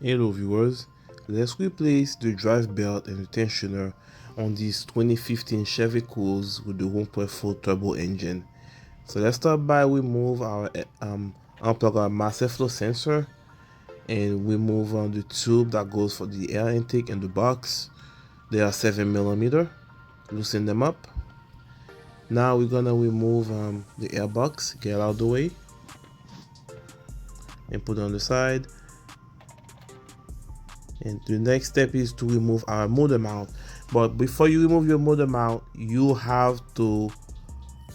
Hello viewers, let's replace the drive belt and the tensioner on this 2015 Chevy Cruze with the 1.4 turbo engine. So let's start by remove our unplug our master flow sensor and remove the tube that goes for the air intake and the box. They are 7mm. Loosen them up. Now we're gonna remove the air box, get out of the way, and put it on the side. And the next step is to remove our motor mount. But before you remove your motor mount, you have to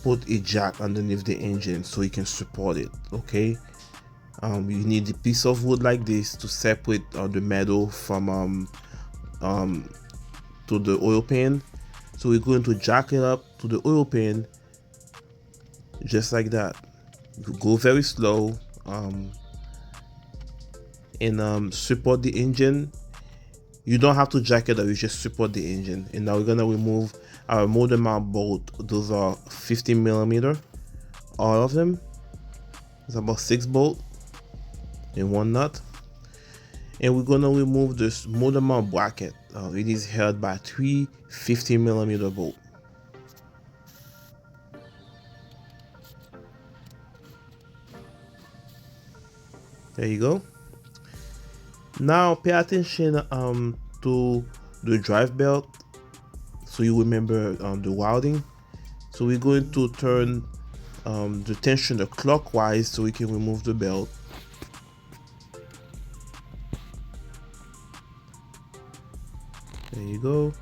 put a jack underneath the engine so you can support it. Okay, you need a piece of wood like this to separate the metal from to the oil pan. So we're going to jack it up to the oil pan just like that. You go very slow and support the engine. You don't have to jack it up, you just support the engine. And now we're gonna remove our motor mount bolt. Those are 15mm, all of them. It's about 6 bolts and 1 nut. And we're gonna remove this motor mount bracket. It is held by 3 15mm bolts. There you go. Now pay attention to the drive belt so you remember the wilding. So we're going to turn the tensioner clockwise so we can remove the belt. There you go.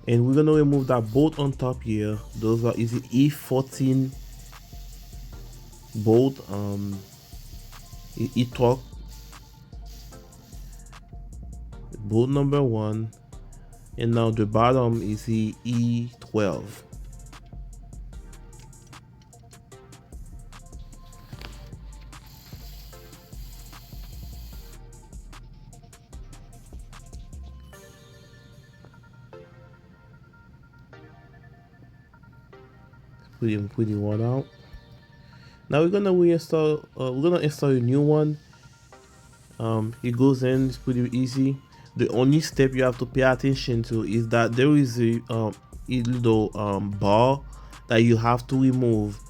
And we're gonna remove that bolt on top here. Those are easy E14 bolt, E-torque bolt number 1. And now the bottom is the E12. Pretty one out. Now we're gonna reinstall. We're gonna install a new one. It goes in. It's pretty easy. The only step you have to pay attention to is that there is a little bar that you have to remove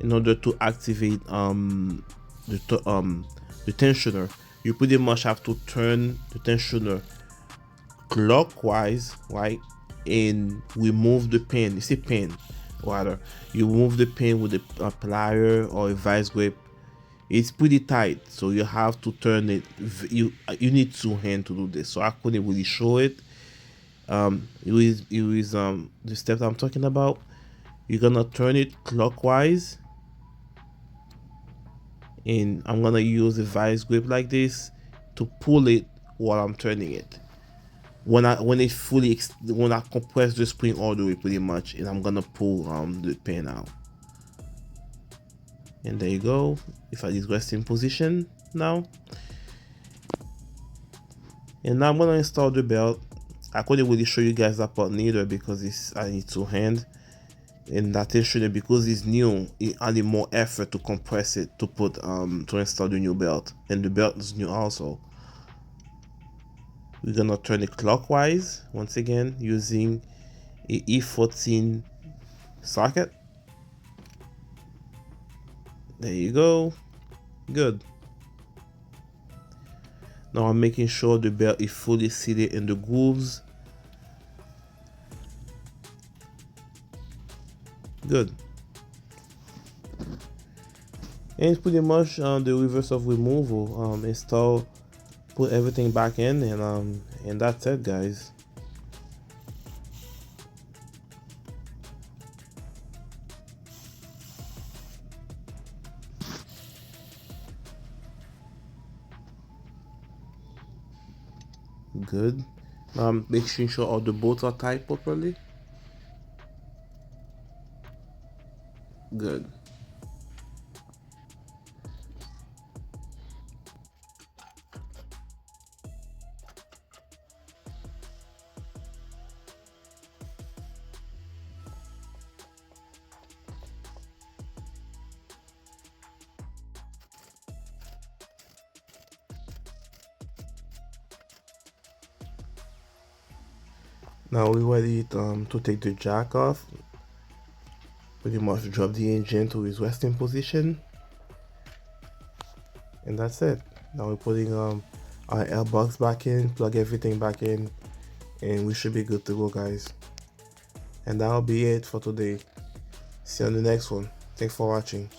in order to activate the tensioner. You pretty much have to turn the tensioner clockwise, right, and remove the pin. It's a pin, rather. You remove the pin with a plier or a vice grip. It's pretty tight, so you have to turn it. You need 2 hands to do this, so I couldn't really show it. It is the step I'm talking about. You're gonna turn it clockwise, and I'm gonna use a vice grip like this to pull it while I'm turning it. When I compress the spring all the way pretty much, and I'm gonna pull the pin out. And there you go. If I just rest in position now. And now I'm gonna install the belt. I couldn't really show you guys that part neither because I need 2 hands. And that tensioner, because it's new, it added more effort to compress it to put to install the new belt. And the belt is new also. We're gonna turn it clockwise once again using a E14 socket. There you go. Good. Now I'm making sure the belt is fully seated in the grooves. Good. And it's pretty much the reverse of removal. Install, put everything back in, and that's it, guys. Good. Making sure all the bolts are tight properly. Good. Now we're ready to take the jack off. Pretty much drop the engine to its resting position, and that's it. Now we're putting our airbox back in, plug everything back in, and we should be good to go, guys. And that'll be it for today. See you on the next one. Thanks for watching.